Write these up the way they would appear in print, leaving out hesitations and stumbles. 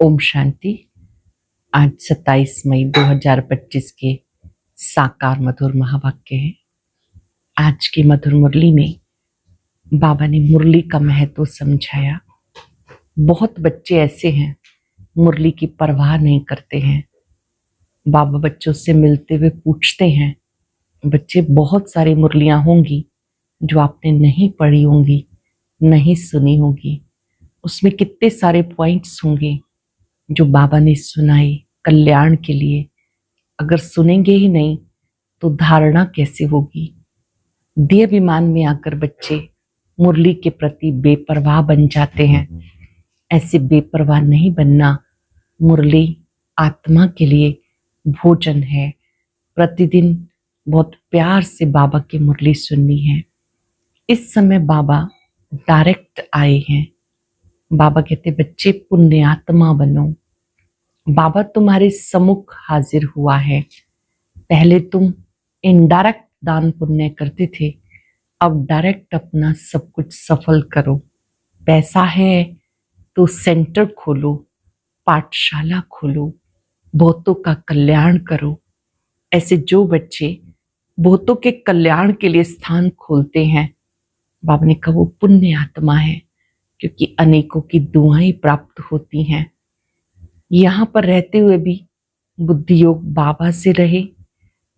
ओम शांति। आज 27 मई 2025 के साकार मधुर महावाक्य है। आज की मधुर मुरली में बाबा ने मुरली का महत्व समझाया। बहुत बच्चे ऐसे हैं मुरली की परवाह नहीं करते हैं। बाबा बच्चों से मिलते हुए पूछते हैं, बच्चे बहुत सारी मुरलियां होंगी जो आपने नहीं पढ़ी होंगी, नहीं सुनी होगी, उसमें कितने सारे पॉइंट्स होंगे जो बाबा ने सुनाई कल्याण के लिए। अगर सुनेंगे ही नहीं तो धारणा कैसे होगी। देह अभिमान में आकर बच्चे मुरली के प्रति बेपरवाह बन जाते हैं। ऐसे बेपरवाह नहीं बनना। मुरली आत्मा के लिए भोजन है। प्रतिदिन बहुत प्यार से बाबा की मुरली सुननी है। इस समय बाबा डायरेक्ट आए हैं। बाबा कहते बच्चे पुण्यात्मा बनो। बाबा तुम्हारे सम्मुख हाजिर हुआ है। पहले तुम इनडायरेक्ट दान पुण्य करते थे, अब डायरेक्ट अपना सब कुछ सफल करो। पैसा है तो सेंटर खोलो, पाठशाला खोलो, बहुतों का कल्याण करो। ऐसे जो बच्चे बहुतों के कल्याण के लिए स्थान खोलते हैं, बाबा ने कहा वो पुण्य आत्मा है, क्योंकि अनेकों की दुआएं प्राप्त होती हैं। यहाँ पर रहते हुए भी बुद्धि योग बाबा से रहे,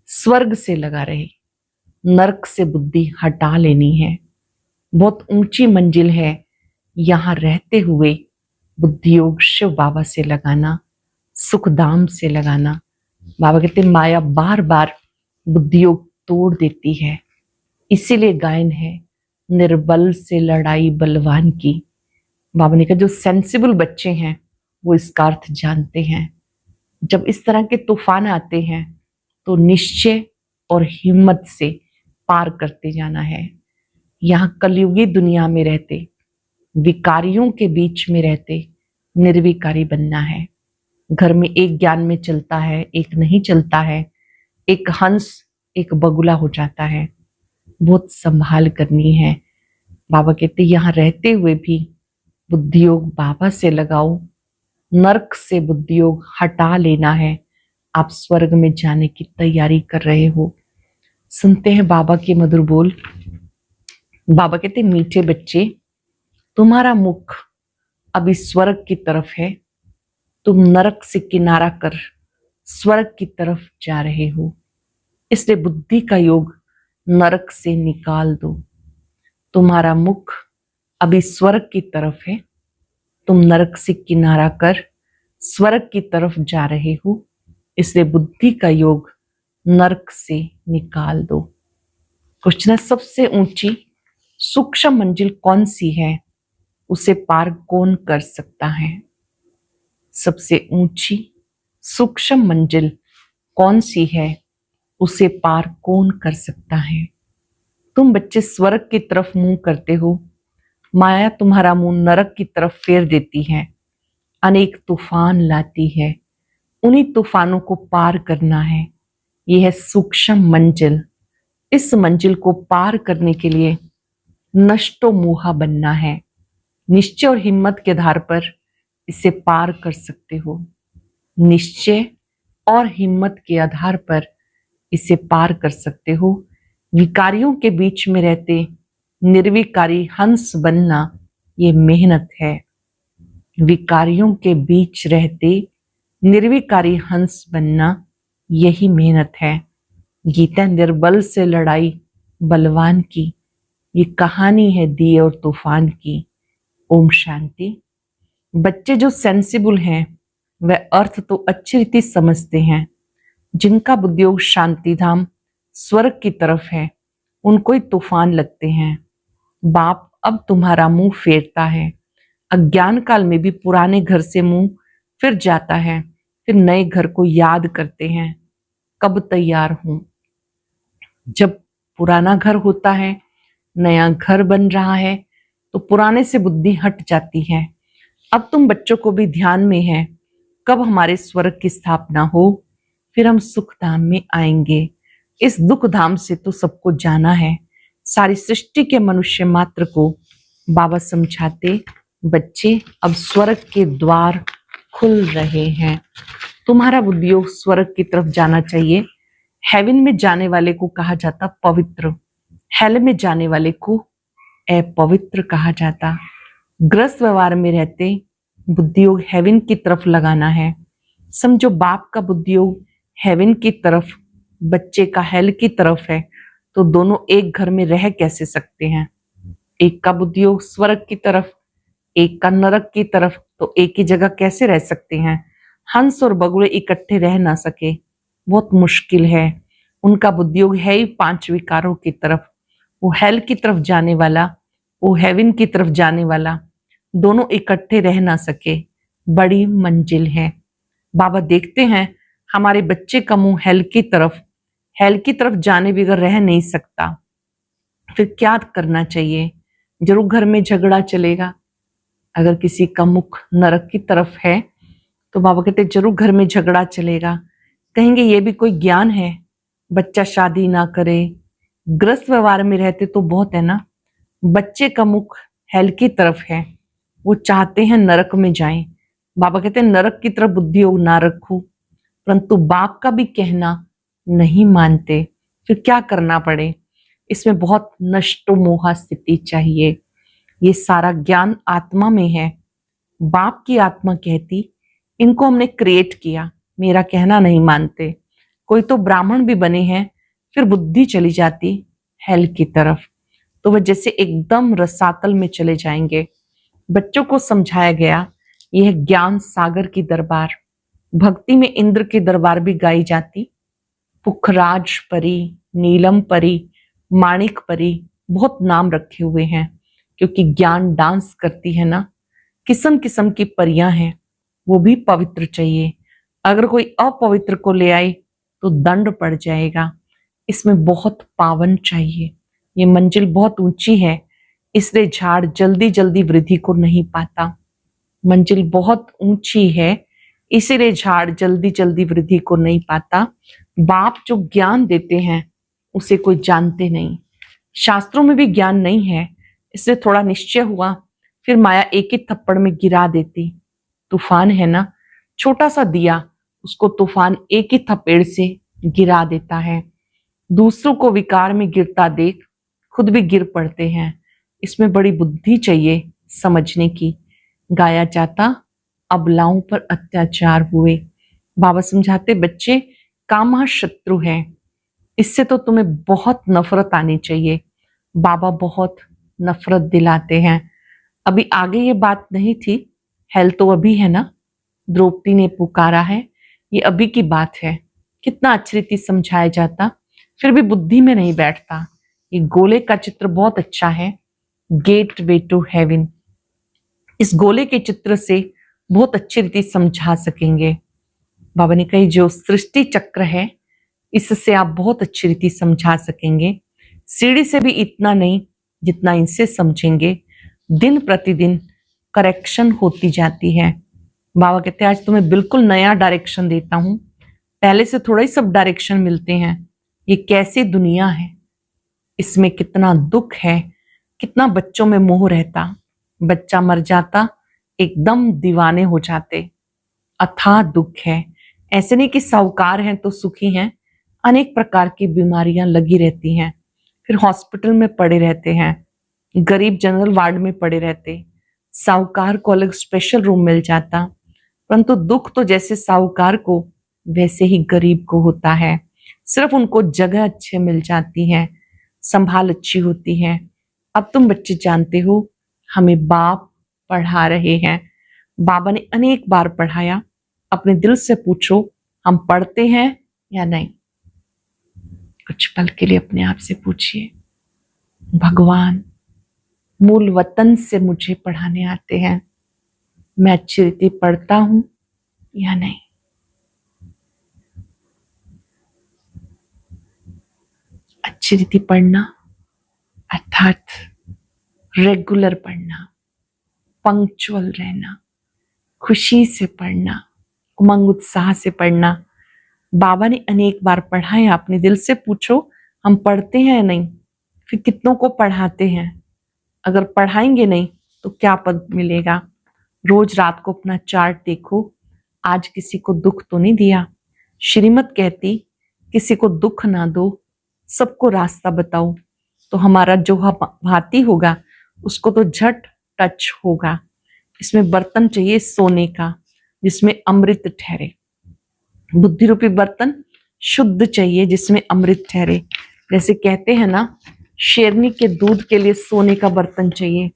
स्वर्ग से लगा रहे, नरक से बुद्धि हटा लेनी है। बहुत ऊंची मंजिल है। यहाँ रहते हुए बुद्धि योग शिव बाबा से लगाना, सुखधाम से लगाना। बाबा कहते माया बार बार बुद्धि योग तोड़ देती है। इसीलिए गायन है, निर्बल से लड़ाई बलवान की। बाबा ने कहा जो सेंसिबल बच्चे हैं वो इसका अर्थ जानते हैं। जब इस तरह के तूफान आते हैं तो निश्चय और हिम्मत से पार करते जाना है। यहाँ कलयुगी दुनिया में रहते, विकारियों के बीच में रहते निर्विकारी बनना है। घर में एक ज्ञान में चलता है, एक नहीं चलता है, एक हंस एक बगुला हो जाता है। बहुत संभाल करनी है। बाबा कहते यहाँ रहते हुए भी बुद्धि योग बाबा से लगाओ, नरक से बुद्धि योग हटा लेना है। आप स्वर्ग में जाने की तैयारी कर रहे हो। सुनते हैं बाबा के मधुर बोल। बाबा कहते मीठे बच्चे, तुम्हारा मुख अभी स्वर्ग की तरफ है। तुम नरक से किनारा कर स्वर्ग की तरफ जा रहे हो, इसलिए बुद्धि का योग नरक से निकाल दो। तुम्हारा मुख अभी स्वर्ग की तरफ है, तुम नरक से किनारा कर स्वर्ग की तरफ जा रहे हो, इसलिए बुद्धि का योग नरक से निकाल दो। क्वेश्चन है, सबसे ऊंची सूक्ष्म मंजिल कौन सी है, उसे पार कौन कर सकता है? सबसे ऊंची सूक्ष्म मंजिल कौन सी है, उसे पार कौन कर सकता है? तुम बच्चे स्वर्ग की तरफ मुंह करते हो, माया तुम्हारा मुंह नरक की तरफ फेर देती है, अनेक तूफान लाती है। उन्हीं तूफानों को पार करना है। यह है सूक्ष्म मंजिल। इस मंजिल को पार करने के लिए नष्टो मोहा बनना है। निश्चय और हिम्मत के आधार पर इसे पार कर सकते हो। निश्चय और हिम्मत के आधार पर इसे पार कर सकते हो। विकारियों के बीच में रहते निर्विकारी हंस बनना ये मेहनत है। विकारियों के बीच रहते निर्विकारी हंस बनना यही मेहनत है। गीता निर्बल से लड़ाई बलवान की, ये कहानी है दिए और तूफान की। ओम शांति। बच्चे जो सेंसिबल हैं वह अर्थ तो अच्छी रीति समझते हैं। जिनका बुद्धि योग शांति धाम स्वर्ग की तरफ है, उनको ही तूफान लगते हैं। बाप अब तुम्हारा मुंह फेरता है। अज्ञान काल में भी पुराने घर से मुंह फिर जाता है, फिर नए घर को याद करते हैं, कब तैयार हूं। जब पुराना घर होता है, नया घर बन रहा है, तो पुराने से बुद्धि हट जाती है। अब तुम बच्चों को भी ध्यान में है, कब हमारे स्वर्ग की स्थापना हो, फिर हम सुख धाम में आएंगे। इस दुख धाम से तो सबको जाना है। सारी सृष्टि के मनुष्य मात्र को बाबा समझाते, बच्चे अब स्वर्ग के द्वार खुल रहे हैं। तुम्हारा बुद्धियोग स्वर्ग की तरफ जाना चाहिए। हेवन में जाने वाले को कहा जाता पवित्र, हेल में जाने वाले को अपवित्र कहा जाता। ग्रस्त व्यवहार में रहते बुद्धियोग हेवन की तरफ लगाना है। समझो बाप का बुद्धियोग हेवन की तरफ, बच्चे का हेल की तरफ है, तो दोनों एक घर में रह कैसे सकते हैं? एक का बुद्धियोग स्वर्ग की तरफ, एक का नरक की तरफ, तो एक ही जगह कैसे रह सकते हैं? हंस और बगुले इकट्ठे रह ना सके, बहुत मुश्किल है। उनका बुद्धियोग है ही 5 विकारों की तरफ। वो हेल की तरफ जाने वाला, वो हेवन की तरफ जाने वाला, दोनों इकट्ठे रह ना सके, बड़ी मंजिल है। बाबा देखते हैं हमारे बच्चे का मुंह हेल की तरफ जाने बगैर रह नहीं सकता। फिर क्या करना चाहिए? जरूर घर में झगड़ा चलेगा। अगर किसी का मुख नरक की तरफ है तो बाबा कहते जरूर घर में झगड़ा चलेगा। कहेंगे ये भी कोई ज्ञान है? बच्चा शादी ना करे, ग्रस्त व्यवहार में रहते तो बहुत है ना। बच्चे का मुख हेल की तरफ है, वो चाहते हैं नरक में जाएं। बाबा कहते हैं नरक की तरफ बुद्धियोग ना रखो, परंतु बाप का भी कहना नहीं मानते। फिर क्या करना पड़े? इसमें बहुत नष्टो मोहा स्थिति चाहिए। ये सारा ज्ञान आत्मा में है। बाप की आत्मा कहती इनको हमने क्रिएट किया, मेरा कहना नहीं मानते। कोई तो ब्राह्मण भी बने हैं, फिर बुद्धि चली जाती हेल की तरफ, तो वह जैसे एकदम रसातल में चले जाएंगे। बच्चों को समझाया गया यह ज्ञान सागर की दरबार, भक्ति में इंद्र की दरबार भी गाई जाती। पुखराज परी, नीलम परी, माणिक परी, बहुत नाम रखे हुए हैं, क्योंकि ज्ञान डांस करती है ना। किस्म किस्म की परियां हैं, वो भी पवित्र चाहिए। अगर कोई अपवित्र को ले आई तो दंड पड़ जाएगा। इसमें बहुत पावन चाहिए। ये मंजिल बहुत ऊंची है, इसलिए झाड़ जल्दी जल्दी वृद्धि को नहीं पाता। मंजिल बहुत ऊंची है, इसीलिए झाड़ जल्दी जल्दी वृद्धि को नहीं पाता। बाप जो ज्ञान देते हैं उसे कोई जानते नहीं। शास्त्रों में भी ज्ञान नहीं है, इसलिए थोड़ा निश्चय हुआ, फिर माया एक ही थप्पड़ में गिरा देती। तूफान है ना, छोटा सा दिया, उसको तूफान एक ही थप्पड़ से गिरा देता है। दूसरों को विकार में गिरता देख खुद भी गिर पड़ते हैं। इसमें बड़ी बुद्धि चाहिए समझने की। गाया जाता अबलाओं पर अत्याचार हुए। बाबा समझाते बच्चे कामा शत्रु है, इससे तो तुम्हें बहुत नफरत आनी चाहिए। बाबा बहुत नफरत दिलाते हैं। अभी आगे ये बात नहीं थी, हेल तो अभी है ना। द्रौपदी ने पुकारा है, ये अभी की बात है। कितना अच्छी रीति समझाया जाता, फिर भी बुद्धि में नहीं बैठता। ये गोले का चित्र बहुत अच्छा है, गेट वे टू हेवन। इस गोले के चित्र से बहुत अच्छी रीति समझा सकेंगे। बाबा ने कही जो सृष्टि चक्र है, इससे आप बहुत अच्छी रीति समझा सकेंगे। सीढ़ी से भी इतना नहीं जितना इनसे समझेंगे। दिन प्रतिदिन करेक्शन होती जाती है। बाबा कहते हैं आज तुम्हें बिल्कुल नया डायरेक्शन देता हूं, पहले से थोड़ा ही सब डायरेक्शन मिलते हैं। ये कैसी दुनिया है, इसमें कितना दुख है, कितना बच्चों में मोह रहता। बच्चा मर जाता, एकदम दीवाने हो जाते। अथाह दुख है। ऐसे नहीं कि साहूकार हैं तो सुखी हैं, अनेक प्रकार की बीमारियां लगी रहती हैं, फिर हॉस्पिटल में पड़े रहते हैं, गरीब जनरल वार्ड में पड़े रहते। साहूकार को अलग स्पेशल रूम मिल जाता, परंतु दुख तो जैसे साहूकार को वैसे ही गरीब को होता है। सिर्फ उनको जगह अच्छे मिल जाती है, संभाल अच्छी होती है। अब तुम बच्चे जानते हो हमें बाप पढ़ा रहे हैं। बाबा ने अनेक बार पढ़ाया। अपने दिल से पूछो हम पढ़ते हैं या नहीं। कुछ पल के लिए अपने आप से पूछिए, भगवान मूल वतन से मुझे पढ़ाने आते हैं, मैं अच्छी रीति पढ़ता हूं या नहीं। अच्छी रीति पढ़ना अर्थात रेगुलर पढ़ना, पंक्चुअल रहना, खुशी से पढ़ना, उमंग उत्साह से पढ़ना। बाबा ने अनेक बार पढ़ाया। अपने दिल से पूछो हम पढ़ते हैं या नहीं। फिर कितनों को पढ़ाते हैं। अगर पढ़ाएंगे नहीं तो क्या पद मिलेगा। रोज रात को अपना चार्ट देखो, आज किसी को दुख तो नहीं दिया। श्रीमत कहती किसी को दुख ना दो, सबको रास्ता बताओ। तो हमारा जो भाती होगा उसको तो झट टच होगा। इसमें बर्तन चाहिए सोने का जिसमें अमृत ठहरे, बुद्धि रूपी बर्तन शुद्ध चाहिए जिसमें अमृत ठहरे। जैसे कहते हैं ना, शेरनी के दूध के लिए सोने का बर्तन चाहिए,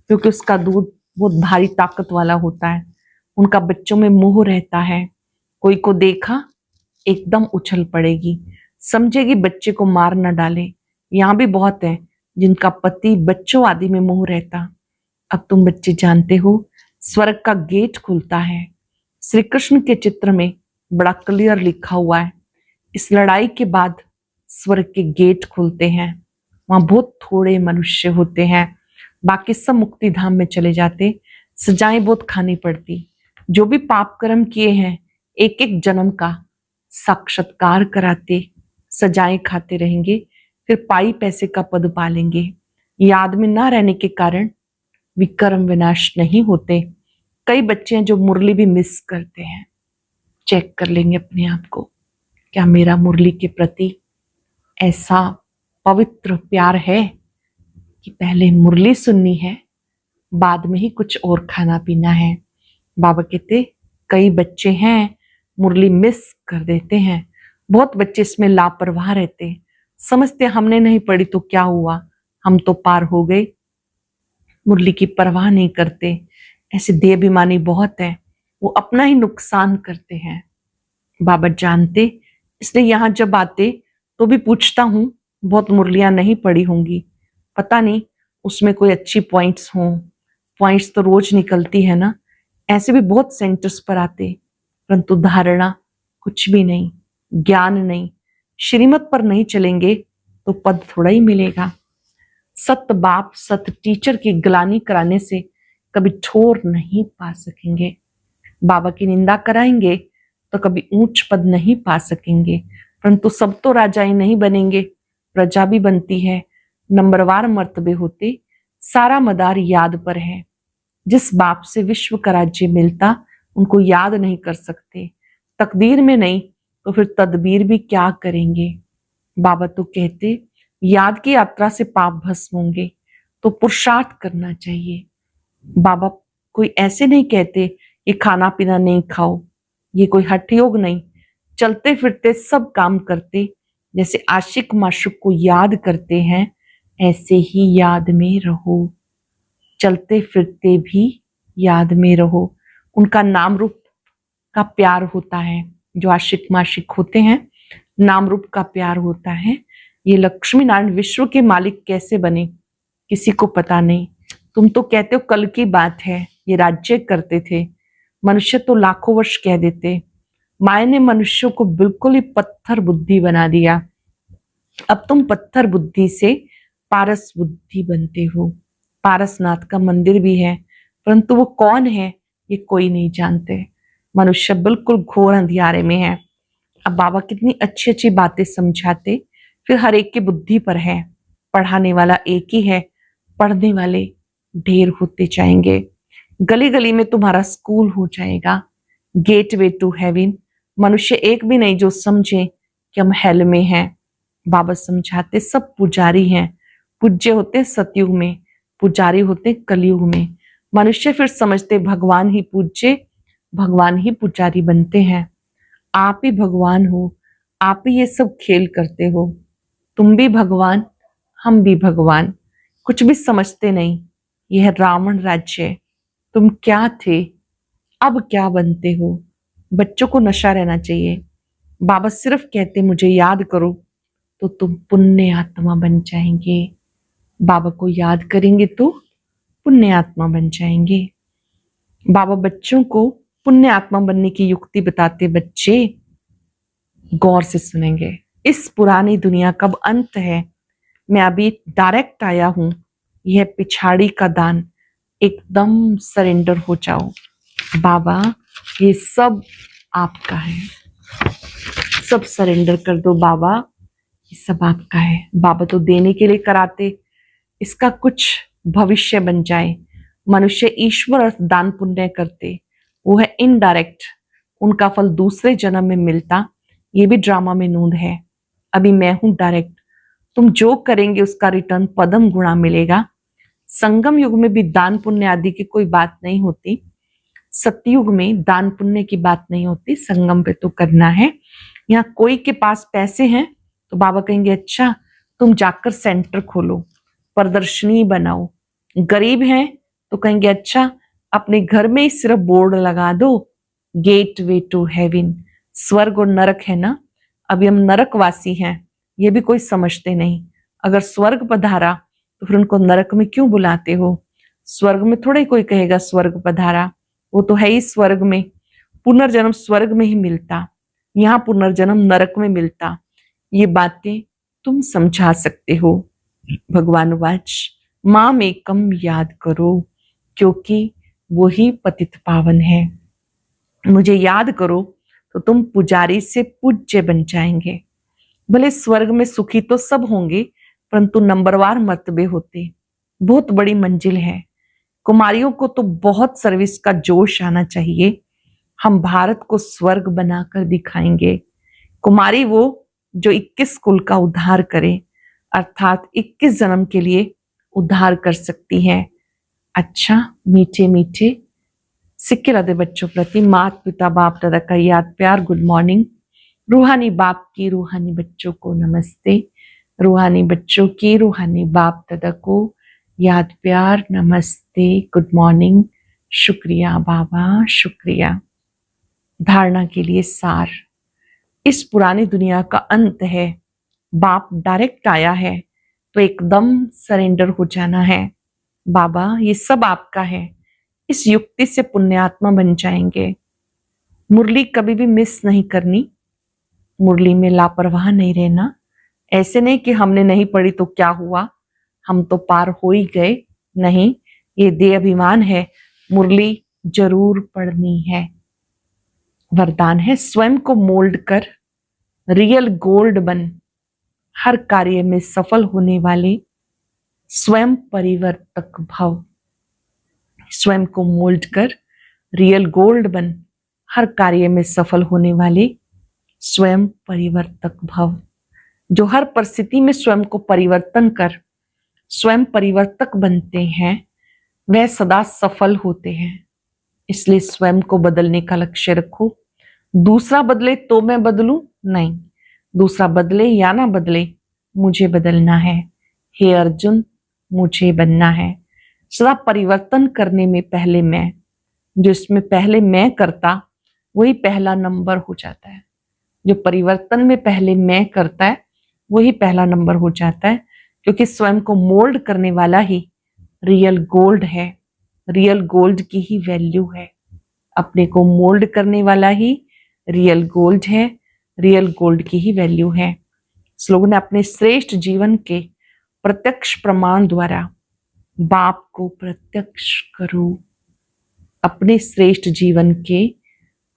क्योंकि उसका दूध बहुत भारी ताकत वाला होता है। उनका बच्चों में मोह रहता है, कोई को देखा एकदम उछल पड़ेगी, समझेगी बच्चे को मार न डाले। यहाँ भी बहुत है जिनका पति बच्चों आदि में मोह रहता। अब तुम बच्चे जानते हो, स्वर्ग का गेट खुलता है। श्री कृष्ण के चित्र में बड़ा क्लियर लिखा हुआ है, इस लड़ाई के बाद स्वर्ग के गेट खुलते हैं। वहां बहुत थोड़े मनुष्य होते हैं, बाकी सब मुक्ति धाम में चले जाते। सजाएं बहुत खानी पड़ती। जो भी पाप कर्म किए हैं एक एक जन्म का साक्षात्कार कराते, सजाएं खाते रहेंगे, फिर पाई पैसे का पद पालेंगे। याद में ना रहने के कारण विकर्म विनाश नहीं होते। कई बच्चे हैं जो मुरली भी मिस करते हैं। चेक कर लेंगे अपने आप को, क्या मेरा मुरली के प्रति ऐसा पवित्र प्यार है कि पहले मुरली सुननी है, बाद में ही कुछ और खाना पीना है। बाबा कहते कई बच्चे हैं मुरली मिस कर देते हैं। बहुत बच्चे इसमें लापरवाह रहते, समझते हमने नहीं पढ़ी तो क्या हुआ, हम तो पार हो गए, मुरली की परवाह नहीं करते। ऐसे देहाभिमानी बहुत है, वो अपना ही नुकसान करते हैं। बाबा जानते, इसलिए यहाँ जब आते तो भी पूछता हूँ, बहुत मुरलियां नहीं पढ़ी होंगी, पता नहीं उसमें कोई अच्छी पॉइंट्स हों। पॉइंट्स तो रोज निकलती है ना, ऐसे भी बहुत सेंटर्स पर आते, परंतु धारणा कुछ भी नहीं, ज्ञान नहीं। श्रीमत पर नहीं चलेंगे तो पद थोड़ा ही मिलेगा। सत बाप सत टीचर की ग्लानि कराने से कभी ठोर नहीं पा सकेंगे। बाबा की निंदा कराएंगे तो कभी ऊंच पद नहीं पा सकेंगे। परंतु सब तो राजाएं नहीं बनेंगे, प्रजा भी बनती है। नंबरवार मर्तबे होते, सारा मदार याद पर है। जिस बाप से विश्व का राज्य मिलता उनको याद नहीं कर सकते। तकदीर में नहीं तो फिर तदबीर भी क्या करेंगे। बाबा तो कहते याद की यात्रा से पाप भस्म होंगे, तो पुरुषार्थ करना चाहिए। बाबा कोई ऐसे नहीं कहते कि खाना पीना नहीं खाओ, ये कोई हठ योग नहीं। चलते फिरते सब काम करते, जैसे आशिक माशुक को याद करते हैं, ऐसे ही याद में रहो। चलते फिरते भी याद में रहो। उनका नाम रूप का प्यार होता है। जो आशिक माशिक होते हैं, नाम रूप का प्यार होता है। ये लक्ष्मी नारायण विश्व के मालिक कैसे बने किसी को पता नहीं। तुम तो कहते हो कल की बात है, ये राज्य करते थे। मनुष्य तो लाखों वर्ष कह देते। माया ने मनुष्यों को बिल्कुल ही पत्थर बुद्धि बना दिया। अब तुम पत्थर बुद्धि से पारस बुद्धि बनते हो। पारसनाथ का मंदिर भी है, परंतु वो कौन है ये कोई नहीं जानते। मनुष्य बिल्कुल घोर अंधियारे में है। अब बाबा कितनी अच्छी अच्छी बातें समझाते, फिर हर एक की बुद्धि पर है। पढ़ाने वाला एक ही है, पढ़ने वाले ढेर होते जाएंगे। गली गली में तुम्हारा स्कूल हो जाएगा, गेटवे टू हेवन। मनुष्य एक भी नहीं जो समझे कि हम हेल में हैं। बाबा समझाते सब पुजारी हैं। पूज्य होते सतयुग में, पुजारी होते कलयुग में। मनुष्य फिर समझते भगवान ही पूज्य, भगवान ही पुजारी बनते हैं। आप ही भगवान हो, आप ही ये सब खेल करते हो। तुम भी भगवान, हम भी भगवान, कुछ भी समझते नहीं। यह रावण राज्य, तुम क्या थे अब क्या बनते हो। बच्चों को नशा रहना चाहिए। बाबा सिर्फ कहते मुझे याद करो तो तुम पुण्य आत्मा बन जाएंगे। बाबा को याद करेंगे तो पुण्य आत्मा बन जाएंगे। बाबा बच्चों को पुण्य आत्मा बनने की युक्ति बताते। बच्चे गौर से सुनेंगे। इस पुरानी दुनिया कब अंत है, मैं अभी डायरेक्ट आया हूं। यह पिछाड़ी का दान, एकदम सरेंडर हो जाओ। बाबा ये सब आपका है, सब सरेंडर कर दो। बाबा ये सब आपका है। बाबा तो देने के लिए कराते, इसका कुछ भविष्य बन जाए। मनुष्य ईश्वर दान पुण्य करते, वो है इनडायरेक्ट। उनका फल दूसरे जन्म में मिलता, ये भी ड्रामा में नूंद है। अभी मैं हूं डायरेक्ट, तुम जो करेंगे उसका रिटर्न पदम गुणा मिलेगा। संगम युग में भी दान पुण्य आदि की कोई बात नहीं होती, सतयुग में दान पुण्य की बात नहीं होती, संगम पे तो करना है। यहाँ कोई के पास पैसे हैं तो बाबा कहेंगे अच्छा तुम जाकर सेंटर खोलो, प्रदर्शनी बनाओ। गरीब हैं तो कहेंगे अच्छा अपने घर में ही सिर्फ बोर्ड लगा दो, गेट वे टू हेवन। स्वर्ग और नरक है ना, अभी हम नरकवासी हैं, ये भी कोई समझते नहीं। अगर स्वर्ग पधारा तो फिर उनको नरक में क्यों बुलाते हो? स्वर्ग में थोड़े कोई कहेगा स्वर्ग पधारा, वो तो है ही स्वर्ग में। पुनर्जन्म स्वर्ग में ही मिलता, यहाँ पुनर्जन्म नरक में मिलता। ये बातें तुम समझा सकते हो। भगवान वाच माम एकम याद करो, क्योंकि वो ही पतित पावन है। मुझे याद करो तो तुम पुजारी से पूज्य बन जाएंगे। भले स्वर्ग में सुखी तो सब होंगे, परंतु नंबरवार मर्तबे होते। बहुत बड़ी मंजिल है। कुमारियों को तो बहुत सर्विस का जोश आना चाहिए। हम भारत को स्वर्ग बनाकर दिखाएंगे। कुमारी वो जो 21 कुल का उद्धार करे, अर्थात 21 जन्म के लिए उद्धार कर सकती है। अच्छा मीठे मीठे सिक्के लदे बच्चों प्रति माता पिता बाप दादा का याद प्यार गुड मॉर्निंग। रूहानी बाप की रूहानी बच्चों को नमस्ते। रूहानी बच्चों की रूहानी बाप दादा को याद प्यार नमस्ते गुड मॉर्निंग। शुक्रिया बाबा शुक्रिया। धारणा के लिए सार, इस पुरानी दुनिया का अंत है। बाप डायरेक्ट आया है तो एकदम सरेंडर हो जाना है। बाबा ये सब आपका है, इस युक्ति से पुण्यात्मा बन जाएंगे। मुरली कभी भी मिस नहीं करनी, मुरली में लापरवाह नहीं रहना। ऐसे नहीं कि हमने नहीं पढ़ी तो क्या हुआ, हम तो पार हो ही गए। नहीं, ये दे अभिमान है, मुरली जरूर पढ़नी है। वरदान है स्वयं को मोल्ड कर रियल गोल्ड बन, हर कार्य में सफल होने वाले स्वयं परिवर्तक भव। स्वयं को मोल्ड कर रियल गोल्ड बन, हर कार्य में सफल होने वाले स्वयं परिवर्तक भव। जो हर परिस्थिति में स्वयं को परिवर्तन कर स्वयं परिवर्तक बनते हैं, वह सदा सफल होते हैं। इसलिए स्वयं को बदलने का लक्ष्य रखो। दूसरा बदले तो मैं बदलूं नहीं, दूसरा बदले या ना बदले, मुझे बदलना है। हे अर्जुन, मुझे बनना है। सदा परिवर्तन करने में पहले मैं, जो इसमें पहले मैं करता वही पहला नंबर हो जाता है। जो परिवर्तन में पहले मैं करता है वही पहला नंबर हो जाता है, क्योंकि स्वयं को मोल्ड करने वाला ही रियल गोल्ड है। रियल गोल्ड की ही वैल्यू है। अपने को मोल्ड करने वाला ही रियल गोल्ड है, रियल गोल्ड की ही वैल्यू है। श्लोक ने अपने श्रेष्ठ जीवन के प्रत्यक्ष प्रमाण द्वारा बाप को प्रत्यक्ष करो। अपने श्रेष्ठ जीवन के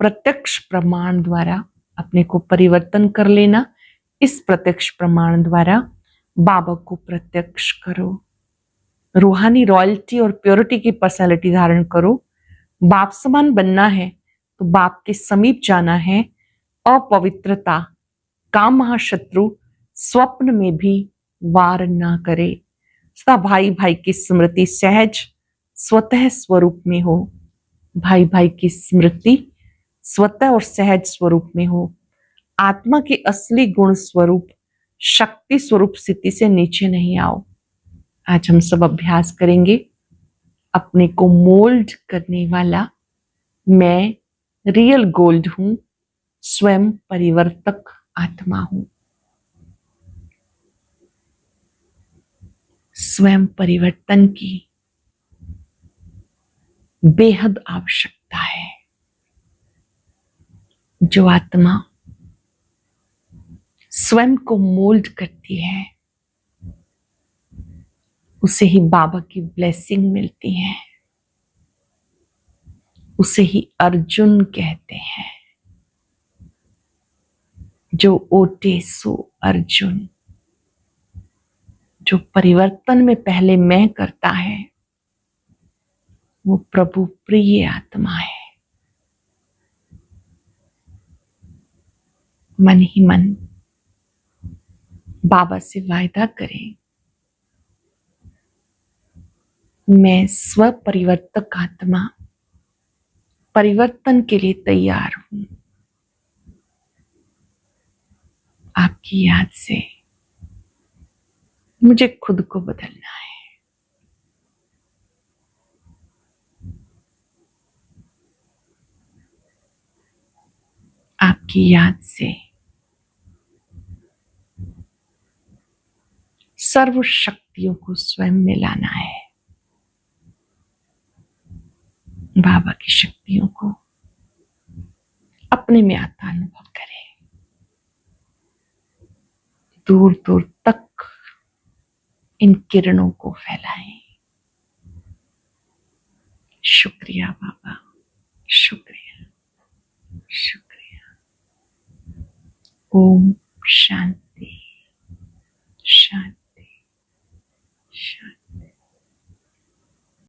प्रत्यक्ष प्रमाण द्वारा अपने को परिवर्तन कर लेना। इस प्रत्यक्ष प्रमाण द्वारा बाबा को प्रत्यक्ष करो। रूहानी रॉयल्टी और प्योरिटी की पर्सनालिटी धारण करो। बाप समान बनना है तो बाप के समीप जाना है। अपवित्रता काम महाशत्रु स्वप्न में भी वार ना करे। सदा भाई भाई की स्मृति सहज स्वतः स्वरूप में हो। भाई भाई की स्मृति स्वतः और सहज स्वरूप में हो। आत्मा के असली गुण स्वरूप शक्ति स्वरूप स्थिति से नीचे नहीं आओ। आज हम सब अभ्यास करेंगे। अपने को मोल्ड करने वाला मैं रियल गोल्ड हूं, स्वयं परिवर्तक आत्मा हूं। स्वयं परिवर्तन की बेहद आवश्यकता है। जो आत्मा स्वयं को मोल्ड करती है उसे ही बाबा की ब्लेसिंग मिलती है, उसे ही अर्जुन कहते हैं। जो ओटे सो अर्जुन, जो परिवर्तन में पहले मैं करता है वो प्रभु प्रिय आत्मा है। मन ही मन बाबा से वायदा करें, मैं स्व परिवर्तक आत्मा परिवर्तन के लिए तैयार हूं। आपकी याद से मुझे खुद को बदलना है। आपकी याद से सर्व शक्तियों को स्वयं में लाना है। बाबा की शक्तियों को अपने में आता अनुभव करें। दूर दूर तक इन किरणों को फैलाएं। शुक्रिया बाबा, शुक्रिया, शुक्रिया। ओम शांति, शांति, शांति।